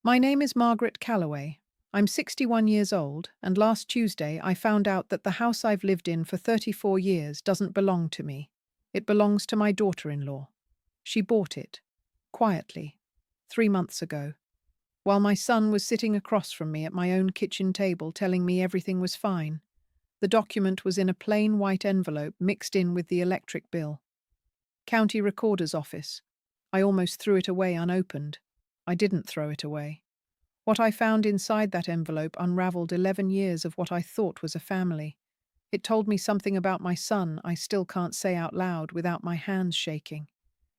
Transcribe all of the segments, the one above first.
My name is Margaret Calloway. I'm 61 years old, and last Tuesday I found out that the house I've lived in for 34 years doesn't belong to me. It belongs to my daughter-in-law. She bought it, quietly, 3 months ago, while my son was sitting across from me at my own kitchen table telling me everything was fine. The document was in a plain white envelope mixed in with the electric bill. County Recorder's Office. I almost threw it away unopened. I didn't throw it away. What I found inside that envelope unraveled 11 years of what I thought was a family. It told me something about my son I still can't say out loud without my hands shaking.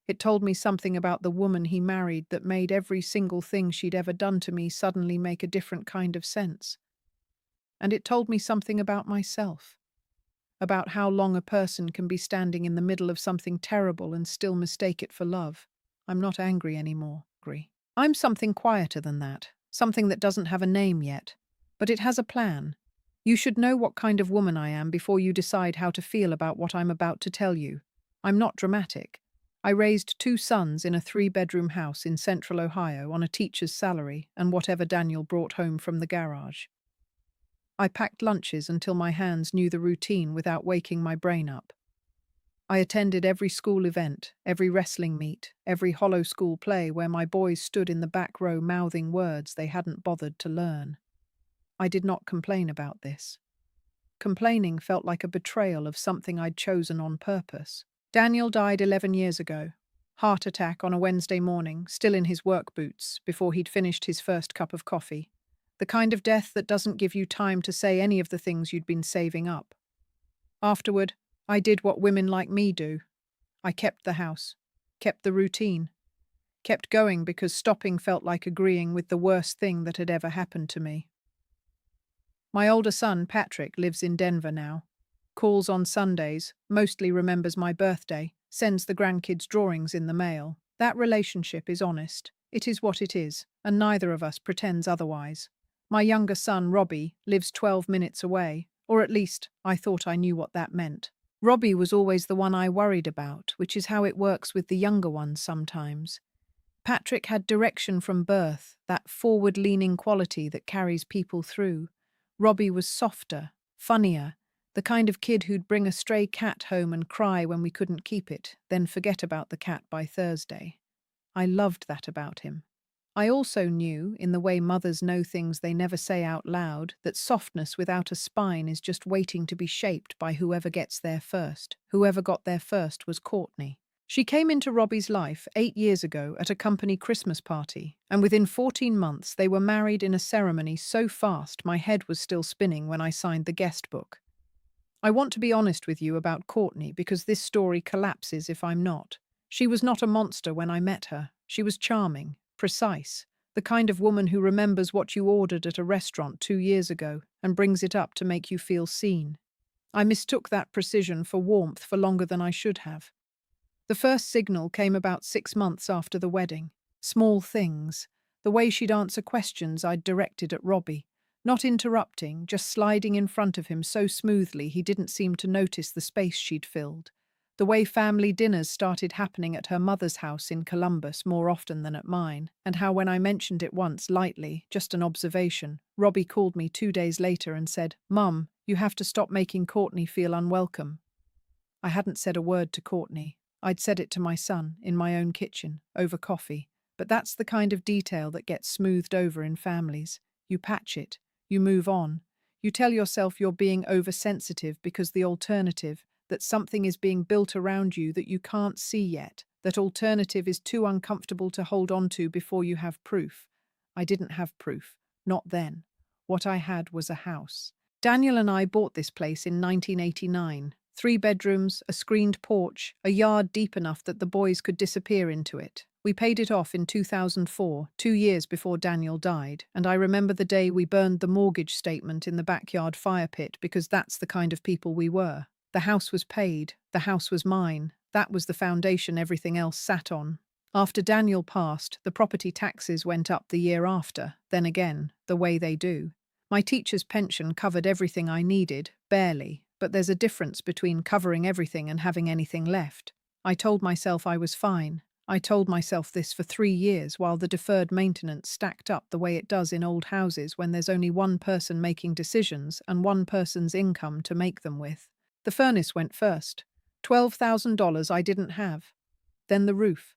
It told me something about the woman he married that made every single thing she'd ever done to me suddenly make a different kind of sense. And it told me something about myself, about how long a person can be standing in the middle of something terrible and still mistake it for love. I'm not angry anymore, Gree. I'm something quieter than that, something that doesn't have a name yet. But it has a plan. You should know what kind of woman I am before you decide how to feel about what I'm about to tell you. I'm not dramatic. I raised 2 sons in a 3-bedroom house in central Ohio on a teacher's salary and whatever Daniel brought home from the garage. I packed lunches until my hands knew the routine without waking my brain up. I attended every school event, every wrestling meet, every hollow school play where my boys stood in the back row mouthing words they hadn't bothered to learn. I did not complain about this. Complaining felt like a betrayal of something I'd chosen on purpose. Daniel died 11 years ago. Heart attack on a Wednesday morning, still in his work boots, before he'd finished his first cup of coffee. The kind of death that doesn't give you time to say any of the things you'd been saving up. Afterward, I did what women like me do. I kept the house, kept the routine, kept going because stopping felt like agreeing with the worst thing that had ever happened to me. My older son, Patrick, lives in Denver now. Calls on Sundays, mostly remembers my birthday, sends the grandkids' drawings in the mail. That relationship is honest. It is what it is, and neither of us pretends otherwise. My younger son, Robbie, lives 12 minutes away, or at least I thought I knew what that meant. Robbie was always the one I worried about, which is how it works with the younger ones sometimes. Patrick had direction from birth, that forward-leaning quality that carries people through. Robbie was softer, funnier, the kind of kid who'd bring a stray cat home and cry when we couldn't keep it, then forget about the cat by Thursday. I loved that about him. I also knew, in the way mothers know things they never say out loud, that softness without a spine is just waiting to be shaped by whoever gets there first. Whoever got there first was Courtney. She came into Robbie's life 8 years ago at a company Christmas party, and within 14 months they were married in a ceremony so fast my head was still spinning when I signed the guest book. I want to be honest with you about Courtney because this story collapses if I'm not. She was not a monster when I met her. She was charming, precise, the kind of woman who remembers what you ordered at a restaurant 2 years ago and brings it up to make you feel seen. I mistook that precision for warmth for longer than I should have. The first signal came about 6 months after the wedding. Small things. The way she'd answer questions I'd directed at Robbie. Not interrupting, just sliding in front of him so smoothly he didn't seem to notice the space she'd filled. The way family dinners started happening at her mother's house in Columbus more often than at mine, and how when I mentioned it once lightly, just an observation, Robbie called me 2 days later and said, "Mum, you have to stop making Courtney feel unwelcome." I hadn't said a word to Courtney. I'd said it to my son, in my own kitchen, over coffee. But that's the kind of detail that gets smoothed over in families. You patch it. You move on. You tell yourself you're being oversensitive because the alternative, that something is being built around you that you can't see yet, that alternative is too uncomfortable to hold on to before you have proof. I didn't have proof. Not then. What I had was a house. Daniel and I bought this place in 1989. 3 bedrooms, a screened porch, a yard deep enough that the boys could disappear into it. We paid it off in 2004, 2 years before Daniel died, and I remember the day we burned the mortgage statement in the backyard fire pit because that's the kind of people we were. The house was paid, the house was mine, that was the foundation everything else sat on. After Daniel passed, the property taxes went up the year after, then again, the way they do. My teacher's pension covered everything I needed, barely, but there's a difference between covering everything and having anything left. I told myself I was fine. I told myself this for 3 years while the deferred maintenance stacked up the way it does in old houses when there's only one person making decisions and one person's income to make them with. The furnace went first. $12,000 I didn't have. Then the roof.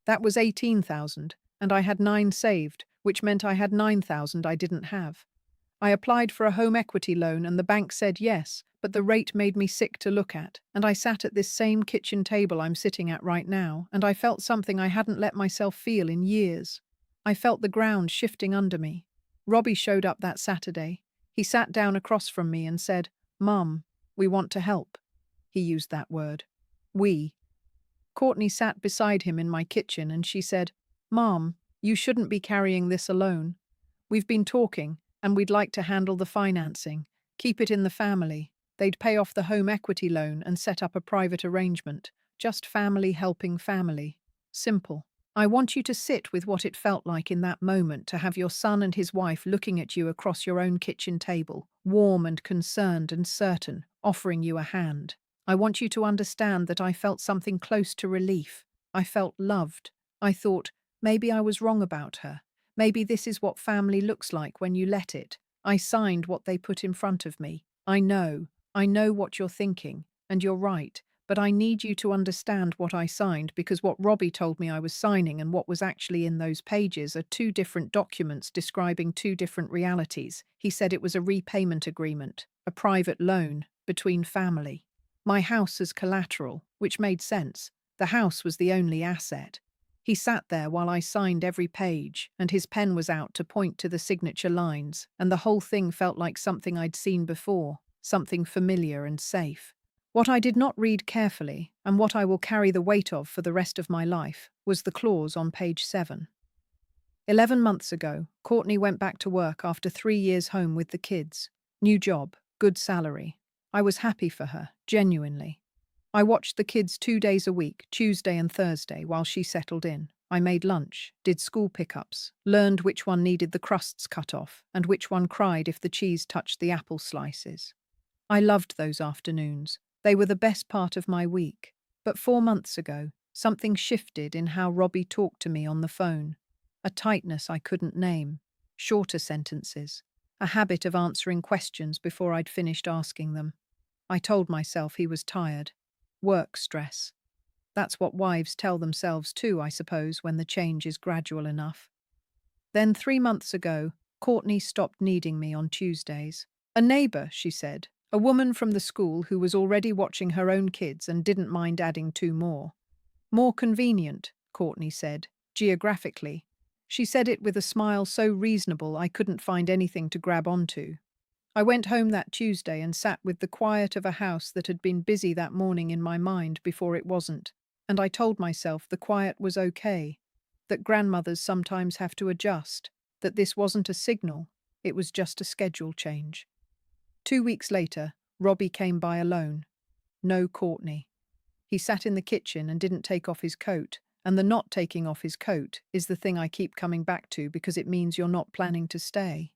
That was 18,000, and I had 9 saved, which meant I had 9,000 I didn't have. I applied for a home equity loan and the bank said yes, but the rate made me sick to look at, and I sat at this same kitchen table I'm sitting at right now, and I felt something I hadn't let myself feel in years. I felt the ground shifting under me. Robbie showed up that Saturday. He sat down across from me and said, "Mum, we want to help." He used that word. We. Courtney sat beside him in my kitchen and she said, "Mom, you shouldn't be carrying this alone. We've been talking, and we'd like to handle the financing, keep it in the family. They'd pay off the home equity loan and set up a private arrangement. Just family helping family. Simple. I want you to sit with what it felt like in that moment to have your son and his wife looking at you across your own kitchen table, warm and concerned and certain, offering you a hand. I want you to understand that I felt something close to relief. I felt loved. I thought, maybe I was wrong about her. Maybe this is what family looks like when you let it. I signed what they put in front of me. I know what you're thinking, and you're right, but I need you to understand what I signed because what Robbie told me I was signing and what was actually in those pages are two different documents describing two different realities. He said it was a repayment agreement, a private loan, between family. My house as collateral, which made sense. The house was the only asset. He sat there while I signed every page, and his pen was out to point to the signature lines, and the whole thing felt like something I'd seen before, something familiar and safe. What I did not read carefully, and what I will carry the weight of for the rest of my life, was the clause on page 7. 11 months ago, Courtney went back to work after 3 years home with the kids. New job, good salary. I was happy for her, genuinely. I watched the kids 2 days a week, Tuesday and Thursday, while she settled in. I made lunch, did school pickups, learned which one needed the crusts cut off, and which one cried if the cheese touched the apple slices. I loved those afternoons. They were the best part of my week. But 4 months ago, something shifted in how Robbie talked to me on the phone. A tightness I couldn't name, shorter sentences, a habit of answering questions before I'd finished asking them. I told myself he was tired. Work stress. That's what wives tell themselves too, I suppose, when the change is gradual enough. Then 3 months ago, Courtney stopped needing me on Tuesdays. A neighbour, she said, a woman from the school who was already watching her own kids and didn't mind adding 2 more. More convenient, Courtney said, geographically. She said it with a smile so reasonable I couldn't find anything to grab onto. I went home that Tuesday and sat with the quiet of a house that had been busy that morning in my mind before it wasn't, and I told myself the quiet was okay, that grandmothers sometimes have to adjust, that this wasn't a signal, it was just a schedule change. 2 weeks later, Robbie came by alone. No Courtney. He sat in the kitchen and didn't take off his coat, and the not taking off his coat is the thing I keep coming back to because it means you're not planning to stay.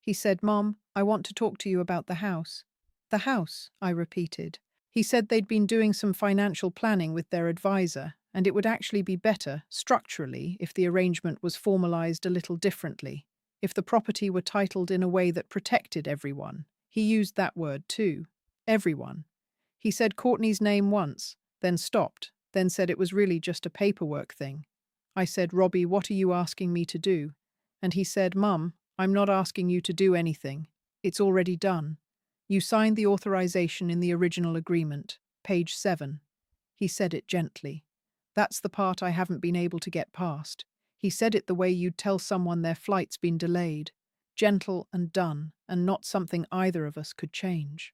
He said, "Mom, I want to talk to you about the house." "The house," I repeated. He said they'd been doing some financial planning with their advisor, and it would actually be better, structurally, if the arrangement was formalized a little differently, if the property were titled in a way that protected everyone. He used that word too. Everyone. He said Courtney's name once, then stopped, then said it was really just a paperwork thing. I said, "Robbie, what are you asking me to do?" And he said, "Mum, I'm not asking you to do anything. It's already done. You signed the authorization in the original agreement, page 7. He said it gently. That's the part I haven't been able to get past. He said it the way you'd tell someone their flight's been delayed. Gentle and done, and not something either of us could change.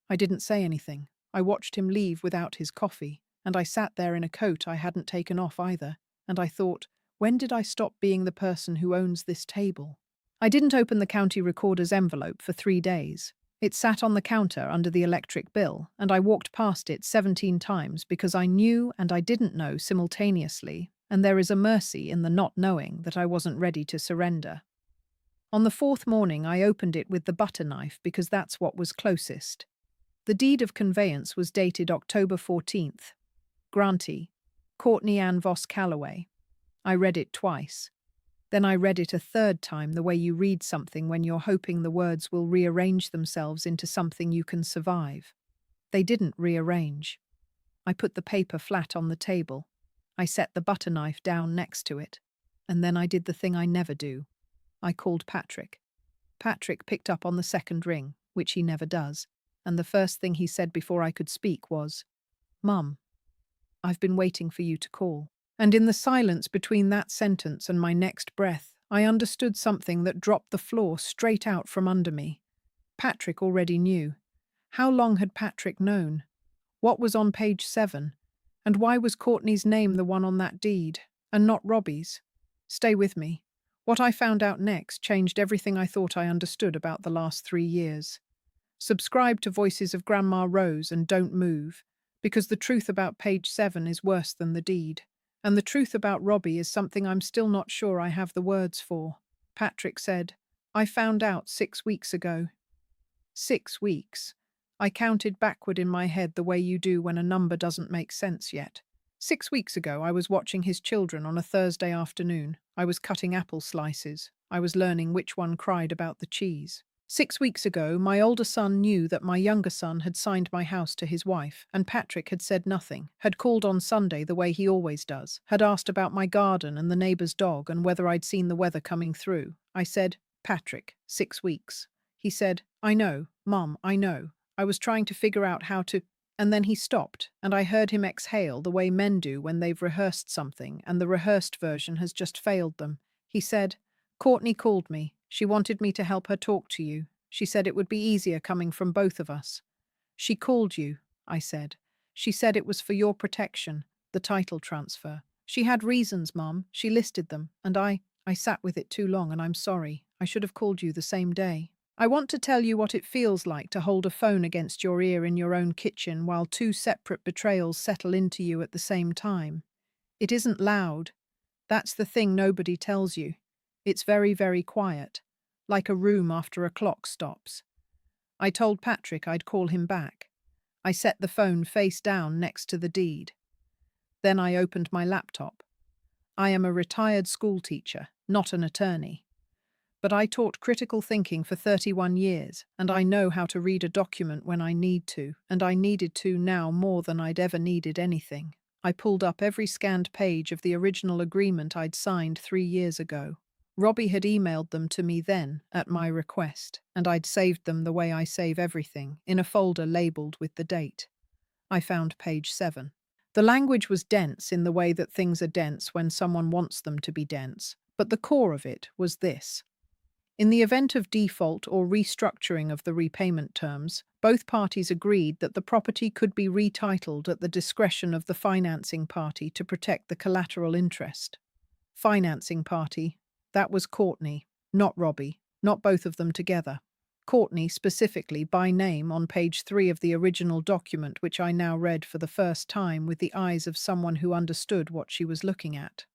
I didn't say anything. I watched him leave without his coffee, and I sat there in a coat I hadn't taken off either, and I thought, when did I stop being the person who owns this table? I didn't open the county recorder's envelope for 3 days. It sat on the counter under the electric bill, and I walked past it 17 times because I knew and I didn't know simultaneously, and there is a mercy in the not knowing that I wasn't ready to surrender. On the 4th morning, I opened it with the butter knife because that's what was closest. The deed of conveyance was dated October 14th. Grantee. Courtney Ann Voss Calloway. I read it twice. Then I read it a third time, the way you read something when you're hoping the words will rearrange themselves into something you can survive. They didn't rearrange. I put the paper flat on the table. I set the butter knife down next to it. And then I did the thing I never do. I called Patrick. Patrick picked up on the second ring, which he never does, and the first thing he said before I could speak was, "Mum, I've been waiting for you to call." And in the silence between that sentence and my next breath, I understood something that dropped the floor straight out from under me. Patrick already knew. How long had Patrick known? What was on page 7? And why was Courtney's name the one on that deed, and not Robbie's? Stay with me. What I found out next changed everything I thought I understood about the last 3 years. Subscribe to Voices of Grandma Rose and don't move, because the truth about page 7 is worse than the deed. And the truth about Robbie is something I'm still not sure I have the words for. Patrick said, "I found out 6 weeks ago." 6 weeks. I counted backward in my head the way you do when a number doesn't make sense yet. 6 weeks ago, I was watching his children on a Thursday afternoon. I was cutting apple slices. I was learning which one cried about the cheese. 6 weeks ago, my older son knew that my younger son had signed my house to his wife, and Patrick had said nothing, had called on Sunday the way he always does, had asked about my garden and the neighbour's dog and whether I'd seen the weather coming through. I said, "Patrick, 6 weeks." He said, "I know, Mum, I know. I was trying to figure out how to—" And then he stopped, and I heard him exhale the way men do when they've rehearsed something and the rehearsed version has just failed them. He said, "Courtney called me. She wanted me to help her talk to you. She said it would be easier coming from both of us." "She called you," I said. "She said it was for your protection, the title transfer. She had reasons, Mum. She listed them, and I sat with it too long, and I'm sorry. I should have called you the same day. I want to tell you what it feels like to hold a phone against your ear in your own kitchen while 2 separate betrayals settle into you at the same time. It isn't loud. That's the thing nobody tells you. It's very, very quiet, like a room after a clock stops. I told Patrick I'd call him back. I set the phone face down next to the deed. Then I opened my laptop. I am a retired school teacher, not an attorney. But I taught critical thinking for 31 years, and I know how to read a document when I need to, and I needed to now more than I'd ever needed anything. I pulled up every scanned page of the original agreement I'd signed 3 years ago. Robbie had emailed them to me then, at my request, and I'd saved them the way I save everything, in a folder labeled with the date. I found page 7. The language was dense in the way that things are dense when someone wants them to be dense, but the core of it was this. In the event of default or restructuring of the repayment terms, both parties agreed that the property could be retitled at the discretion of the financing party to protect the collateral interest. Financing party, that was Courtney, not Robbie, not both of them together. Courtney specifically by name on page 3 of the original document, which I now read for the first time with the eyes of someone who understood what she was looking at.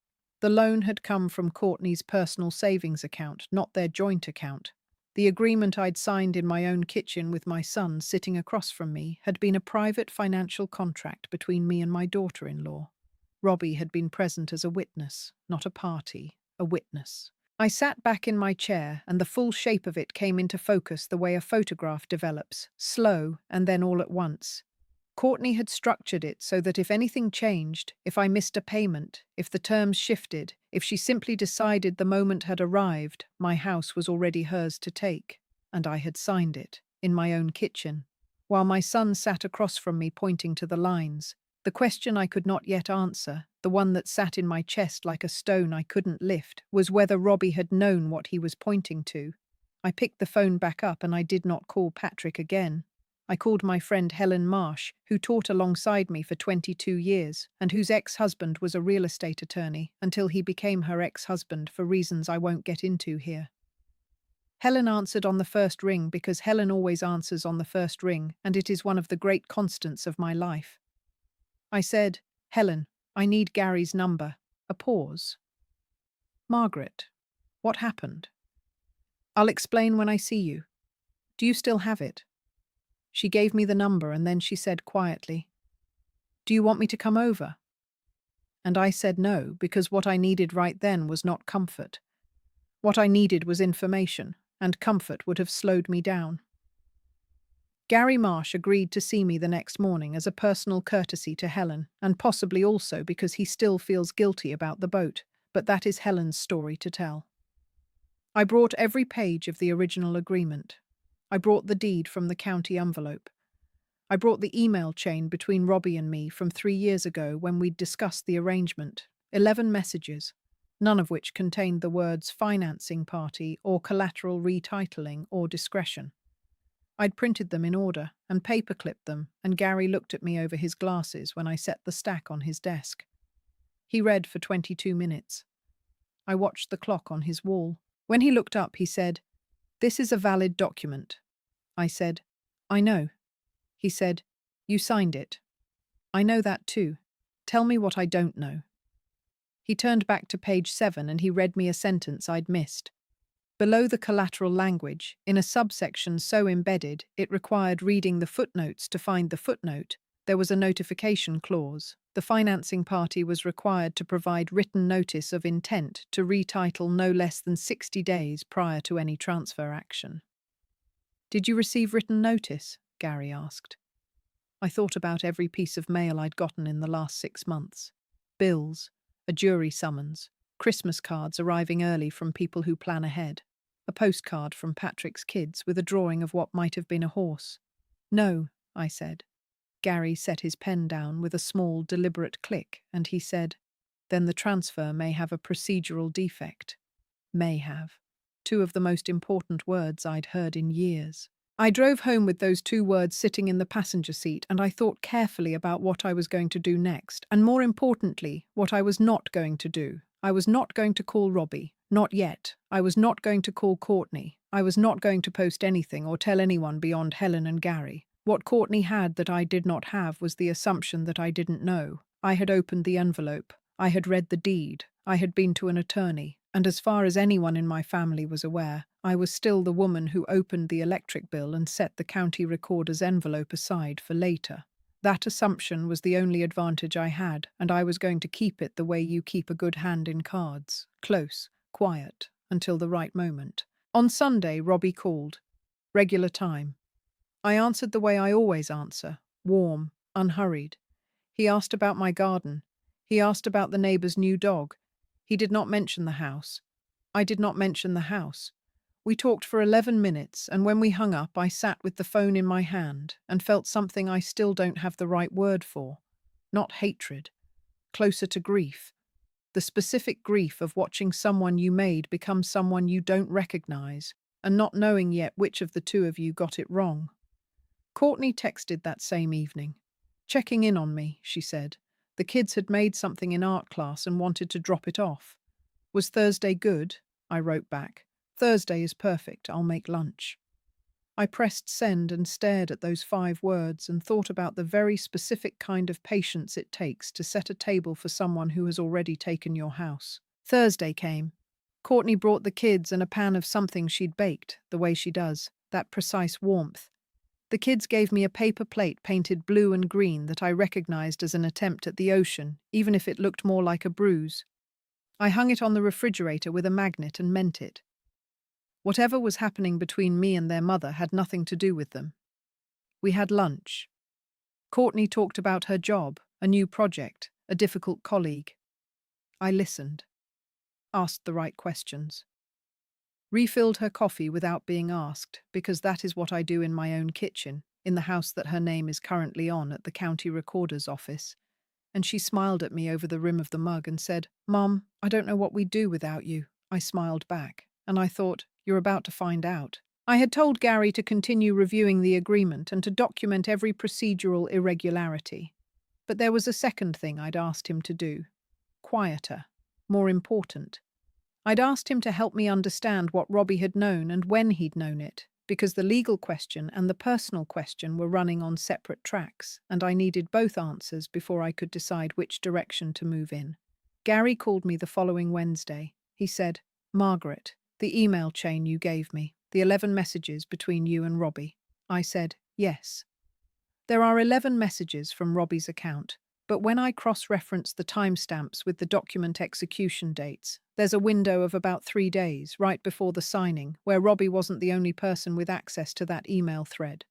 The loan had come from Courtney's personal savings account, not their joint account. The agreement I'd signed in my own kitchen with my son sitting across from me had been a private financial contract between me and my daughter-in-law. Robbie had been present as a witness, not a party, a witness. I sat back in my chair, and the full shape of it came into focus the way a photograph develops, slow and then all at once. Courtney had structured it so that if anything changed, if I missed a payment, if the terms shifted, if she simply decided the moment had arrived, my house was already hers to take. And I had signed it, in my own kitchen, while my son sat across from me pointing to the lines. The question I could not yet answer, the one that sat in my chest like a stone I couldn't lift, was whether Robbie had known what he was pointing to. I picked the phone back up and I did not call Patrick again. I called my friend Helen Marsh, who taught alongside me for 22 years, and whose ex-husband was a real estate attorney until he became her ex-husband for reasons I won't get into here. Helen answered on the first ring because Helen always answers on the first ring, and it is one of the great constants of my life. I said, "Helen, I need Gary's number." A pause. "Margaret, what happened?" "I'll explain when I see you. Do you still have it?" She gave me the number and then she said quietly, "Do you want me to come over?" And I said no, because what I needed right then was not comfort. What I needed was information, and comfort would have slowed me down. Gary Marsh agreed to see me the next morning as a personal courtesy to Helen, and possibly also because he still feels guilty about the boat, but that is Helen's story to tell. I brought every page of the original agreement. I brought the deed from the county envelope. I brought the email chain between Robbie and me from 3 years ago when we'd discussed the arrangement. 11 messages, none of which contained the words financing party or collateral retitling or discretion. I'd printed them in order and paperclipped them, and Gary looked at me over his glasses when I set the stack on his desk. He read for 22 minutes. I watched the clock on his wall. When he looked up, he said, "This is a valid document." I said, "I know." He said, "You signed it." "I know that too. Tell me what I don't know." He turned back to page 7 and he read me a sentence I'd missed. Below the collateral language, in a subsection so embedded it required reading the footnotes to find the footnote, there was a notification clause. The financing party was required to provide written notice of intent to retitle no less than 60 days prior to any transfer action. "Did you receive written notice?" Gary asked. I thought about every piece of mail I'd gotten in the last 6 months. Bills, a jury summons, Christmas cards arriving early from people who plan ahead, a postcard from Patrick's kids with a drawing of what might have been a horse. "No," I said. Gary set his pen down with a small, deliberate click, and he said, "Then the transfer may have a procedural defect." May have. 2 of the most important words I'd heard in years. I drove home with those 2 words sitting in the passenger seat, and I thought carefully about what I was going to do next, and more importantly, what I was not going to do. I was not going to call Robbie. Not yet. I was not going to call Courtney. I was not going to post anything or tell anyone beyond Helen and Gary. What Courtney had that I did not have was the assumption that I didn't know. I had opened the envelope. I had read the deed. I had been to an attorney. And as far as anyone in my family was aware, I was still the woman who opened the electric bill and set the county recorder's envelope aside for later. That assumption was the only advantage I had, and I was going to keep it the way you keep a good hand in cards, close, quiet, until the right moment. On Sunday, Robbie called. Regular time. I answered the way I always answer, warm, unhurried. He asked about my garden. He asked about the neighbour's new dog. He did not mention the house. I did not mention the house. We talked for 11 minutes, and when we hung up, I sat with the phone in my hand and felt something I still don't have the right word for. Not hatred. Closer to grief. The specific grief of watching someone you made become someone you don't recognize, and not knowing yet which of the 2 of you got it wrong. Courtney texted that same evening. "Checking in on me," she said. "The kids had made something in art class and wanted to drop it off." "Was Thursday good?" I wrote back. "Thursday is perfect. I'll make lunch." I pressed send and stared at those 5 words and thought about the very specific kind of patience it takes to set a table for someone who has already taken your house. Thursday came. Courtney brought the kids and a pan of something she'd baked, the way she does, that precise warmth. The kids gave me a paper plate painted blue and green that I recognized as an attempt at the ocean, even if it looked more like a bruise. I hung it on the refrigerator with a magnet and meant it. Whatever was happening between me and their mother had nothing to do with them. We had lunch. Courtney talked about her job, a new project, a difficult colleague. I listened. Asked the right questions. Refilled her coffee without being asked, because that is what I do in my own kitchen, in the house that her name is currently on at the county recorder's office. And she smiled at me over the rim of the mug and said, "Mom, I don't know what we'd do without you." I smiled back, and I thought, "You're about to find out." I had told Gary to continue reviewing the agreement and to document every procedural irregularity. But there was a second thing I'd asked him to do. Quieter. More important. I'd asked him to help me understand what Robbie had known and when he'd known it, because the legal question and the personal question were running on separate tracks, and I needed both answers before I could decide which direction to move in. Gary called me the following Wednesday. He said, "Margaret, the email chain you gave me, the 11 messages between you and Robbie." I said, "Yes." There are 11 messages from Robbie's account. But when I cross-reference the timestamps with the document execution dates, there's a window of about 3 days, right before the signing, where Robbie wasn't the only person with access to that email thread.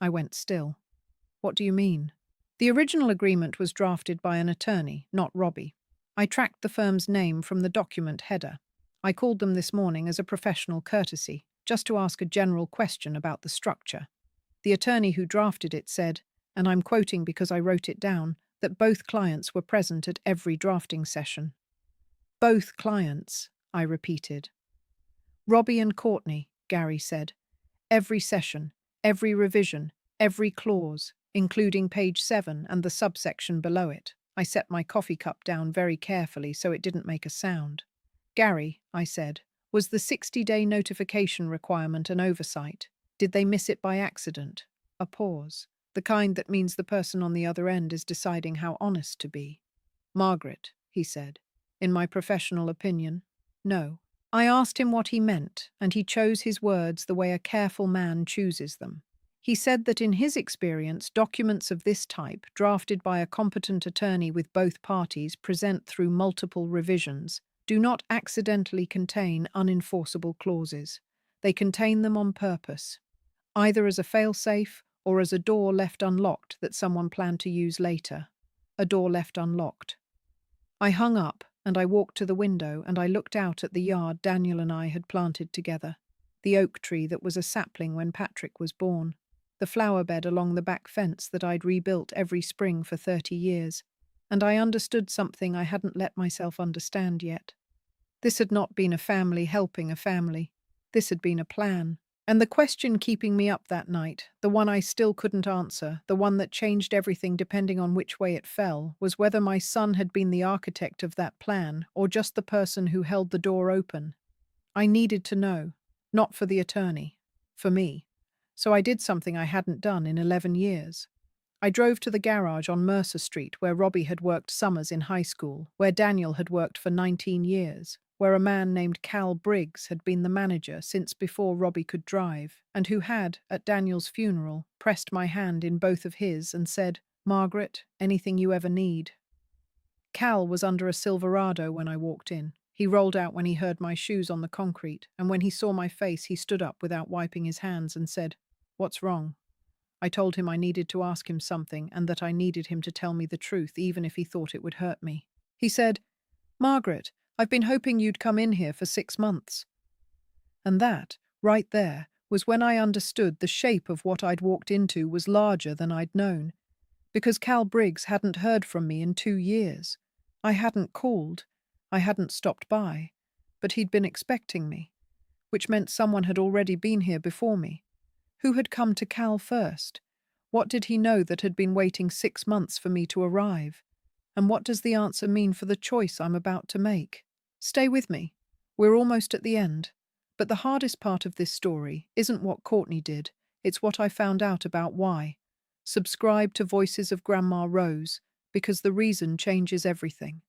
I went still. What do you mean? The original agreement was drafted by an attorney, not Robbie. I tracked the firm's name from the document header. I called them this morning as a professional courtesy, just to ask a general question about the structure. The attorney who drafted it said, and I'm quoting because I wrote it down, that both clients were present at every drafting session. Both clients, I repeated. Robbie and Courtney, Gary said. Every session, every revision, every clause, including page 7 and the subsection below it. I set my coffee cup down very carefully so it didn't make a sound. Gary, I said, was the 60-day notification requirement an oversight? Did they miss it by accident? A pause. The kind that means the person on the other end is deciding how honest to be. Margaret, he said. In my professional opinion, no. I asked him what he meant, and he chose his words the way a careful man chooses them. He said that in his experience, documents of this type, drafted by a competent attorney with both parties present through multiple revisions, do not accidentally contain unenforceable clauses. They contain them on purpose, either as a fail-safe or as a door left unlocked that someone planned to use later. A door left unlocked. I hung up, and I walked to the window, and I looked out at the yard Daniel and I had planted together. The oak tree that was a sapling when Patrick was born. The flower bed along the back fence that I'd rebuilt every spring for 30 years. And I understood something I hadn't let myself understand yet. This had not been a family helping a family. This had been a plan. And the question keeping me up that night, the one I still couldn't answer, the one that changed everything depending on which way it fell, was whether my son had been the architect of that plan or just the person who held the door open. I needed to know, not for the attorney, for me. So I did something I hadn't done in 11 years. I drove to the garage on Mercer Street where Robbie had worked summers in high school, where Daniel had worked for 19 years, where a man named Cal Briggs had been the manager since before Robbie could drive, and who had, at Daniel's funeral, pressed my hand in both of his and said, "Margaret, anything you ever need." Cal was under a Silverado when I walked in. He rolled out when he heard my shoes on the concrete, and when he saw my face, he stood up without wiping his hands and said, "What's wrong?" I told him I needed to ask him something and that I needed him to tell me the truth, even if he thought it would hurt me. He said, "Margaret, I've been hoping you'd come in here for 6 months." And that, right there, was when I understood the shape of what I'd walked into was larger than I'd known. Because Cal Briggs hadn't heard from me in 2 years. I hadn't called. I hadn't stopped by. But he'd been expecting me, which meant someone had already been here before me. Who had come to Cal first? What did he know that had been waiting 6 months for me to arrive? And what does the answer mean for the choice I'm about to make? Stay with me. We're almost at the end. But the hardest part of this story isn't what Courtney did, it's what I found out about why. Subscribe to Voices of Grandma Rose, because the reason changes everything.